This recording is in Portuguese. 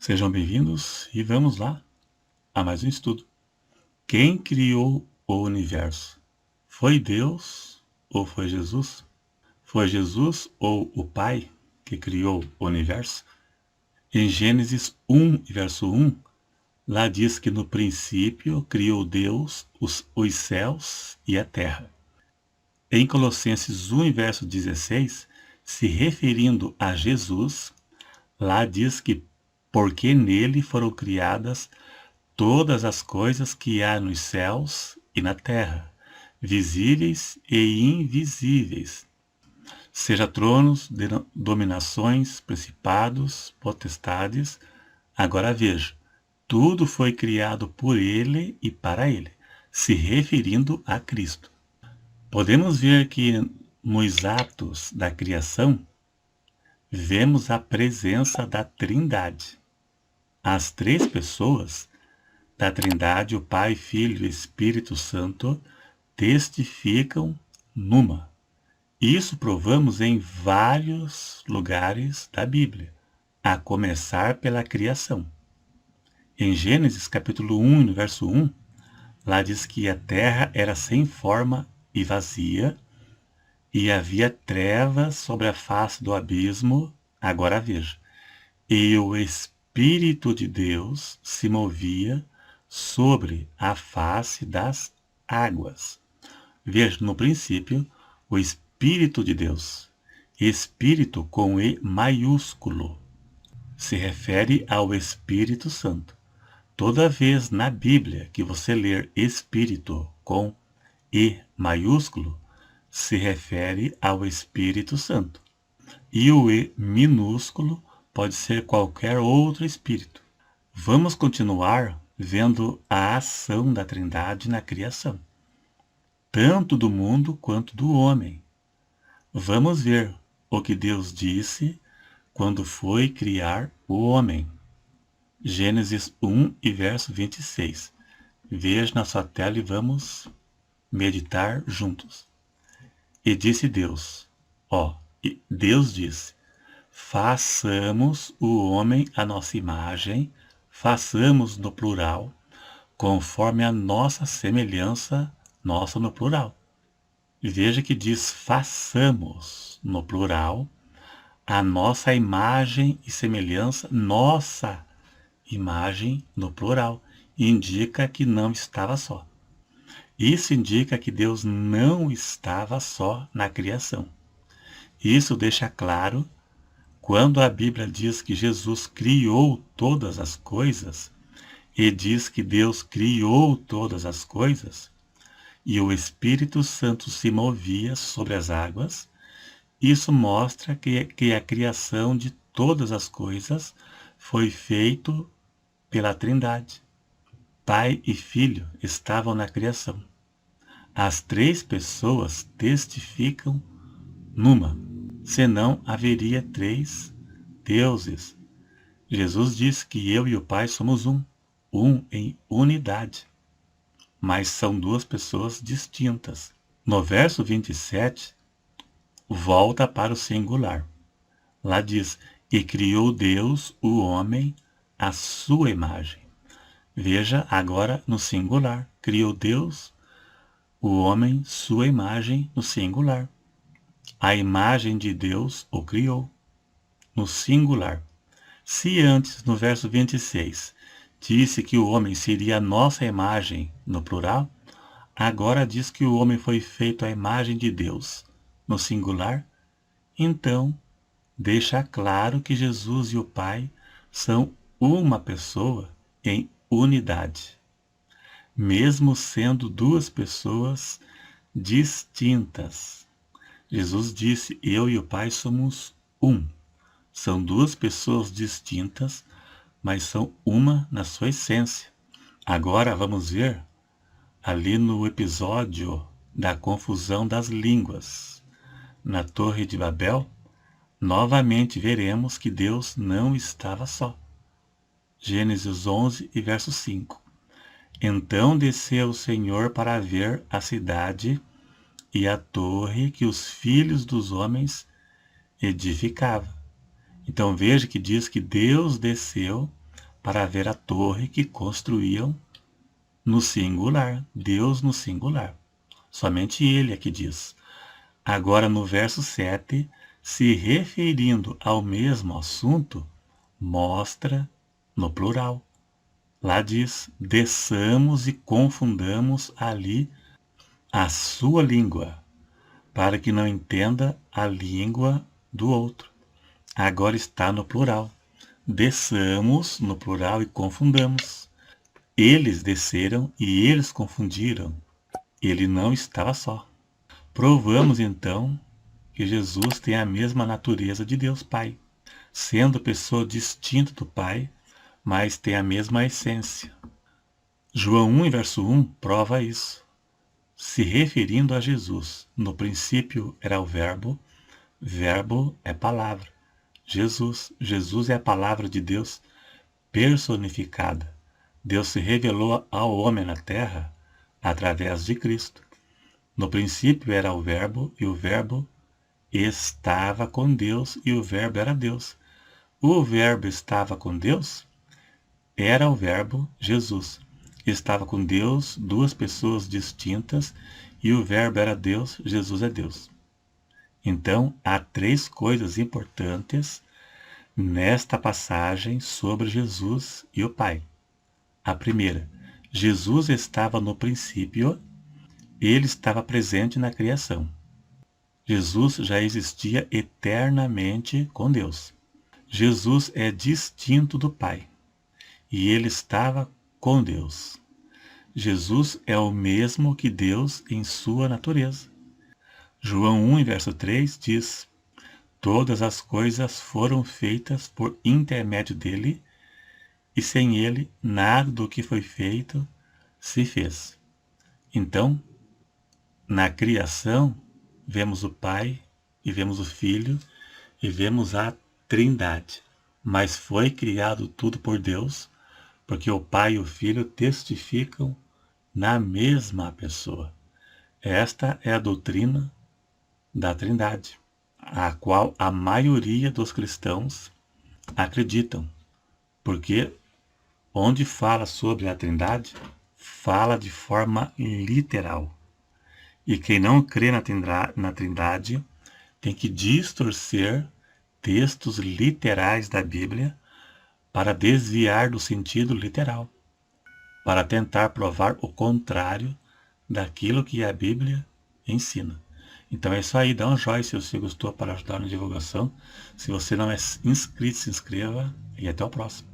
Sejam bem-vindos e vamos lá a mais um estudo. Quem criou o universo? Foi Deus ou foi Jesus? Foi Jesus ou o Pai que criou o universo? Em Gênesis 1, verso 1, lá diz que no princípio criou Deus os céus e a terra. Em Colossenses 1, verso 16, se referindo a Jesus, lá diz que porque nele foram criadas todas as coisas que há nos céus e na terra, visíveis e invisíveis, seja tronos, dominações, principados, potestades. Agora veja, tudo foi criado por ele e para ele, se referindo a Cristo. Podemos ver que nos atos da criação, vemos a presença da Trindade. As três pessoas da Trindade, o Pai, Filho e Espírito Santo, testificam numa. Isso provamos em vários lugares da Bíblia, a começar pela criação. Em Gênesis capítulo 1, no verso 1, lá diz que a terra era sem forma e vazia, e havia trevas sobre a face do abismo. Agora veja, e o Espírito de Deus se movia sobre a face das águas. Veja, no princípio, o Espírito de Deus. Espírito com E maiúsculo. Se refere ao Espírito Santo. Toda vez na Bíblia que você ler Espírito com E maiúsculo, se refere ao Espírito Santo. E o E minúsculo pode ser qualquer outro espírito. Vamos continuar vendo a ação da Trindade na criação, tanto do mundo quanto do homem. Vamos ver o que Deus disse quando foi criar o homem. Gênesis 1 e verso 26. Veja na sua tela e vamos meditar juntos. E disse Deus, Deus disse, façamos o homem à nossa imagem, façamos no plural, conforme a nossa semelhança, nossa no plural. Veja que diz façamos no plural, a nossa imagem e semelhança, nossa imagem no plural. Indica que não estava só. Isso indica que Deus não estava só na criação. Isso deixa claro quando a Bíblia diz que Jesus criou todas as coisas, e diz que Deus criou todas as coisas, e o Espírito Santo se movia sobre as águas, isso mostra que a criação de todas as coisas foi feito pela Trindade. Pai e Filho estavam na criação. As três pessoas testificam numa, senão haveria três deuses. Jesus disse que eu e o Pai somos um em unidade, mas são duas pessoas distintas. No verso 27, volta para o singular. Lá diz, e criou Deus o homem à sua imagem. Veja agora no singular, criou Deus o homem sua imagem no singular. A imagem de Deus o criou no singular. Se antes, no verso 26, disse que o homem seria a nossa imagem no plural, agora diz que o homem foi feito à imagem de Deus no singular. Então, deixa claro que Jesus e o Pai são uma pessoa em unidade, mesmo sendo duas pessoas distintas. Jesus disse, eu e o Pai somos um. São duas pessoas distintas, mas são uma na sua essência. Agora vamos ver ali no episódio da confusão das línguas, na Torre de Babel, novamente veremos que Deus não estava só. Gênesis 11 e verso 5. Então desceu o Senhor para ver a cidade e a torre que os filhos dos homens edificavam. Então veja que diz que Deus desceu para ver a torre que construíam no singular, Deus no singular. Somente ele é que diz. Agora, no verso 7, se referindo ao mesmo assunto, mostra no plural. Lá diz, desçamos e confundamos ali a sua língua, para que não entenda a língua do outro. Agora está no plural. Desçamos no plural e confundamos. Eles desceram e eles confundiram. Ele não estava só. Provamos então que Jesus tem a mesma natureza de Deus Pai, sendo pessoa distinta do Pai, mas tem a mesma essência. João 1, verso 1 prova isso. Se referindo a Jesus, no princípio era o verbo é palavra. Jesus é a palavra de Deus personificada. Deus se revelou ao homem na terra através de Cristo. No princípio era o verbo, e o verbo estava com Deus, e o verbo era Deus. O verbo estava com Deus? Era o verbo Jesus. Estava com Deus, duas pessoas distintas, e o verbo era Deus, Jesus é Deus. Então, há três coisas importantes nesta passagem sobre Jesus e o Pai. A primeira, Jesus estava no princípio, ele estava presente na criação. Jesus já existia eternamente com Deus. Jesus é distinto do Pai, e ele estava com Deus. Jesus é o mesmo que Deus em sua natureza. João 1, verso 3 diz, todas as coisas foram feitas por intermédio dele, e sem ele nada do que foi feito se fez. Então, na criação, vemos o Pai, e vemos o Filho, e vemos a Trindade. Mas foi criado tudo por Deus, porque o Pai e o Filho testificam na mesma pessoa. Esta é a doutrina da Trindade, a qual a maioria dos cristãos acreditam, porque onde fala sobre a Trindade, fala de forma literal. E quem não crê na Trindade tem que distorcer textos literais da Bíblia para desviar do sentido literal, para tentar provar o contrário daquilo que a Bíblia ensina. Então é isso aí, dá um joinha se você gostou para ajudar na divulgação. Se você não é inscrito, se inscreva e até o próximo.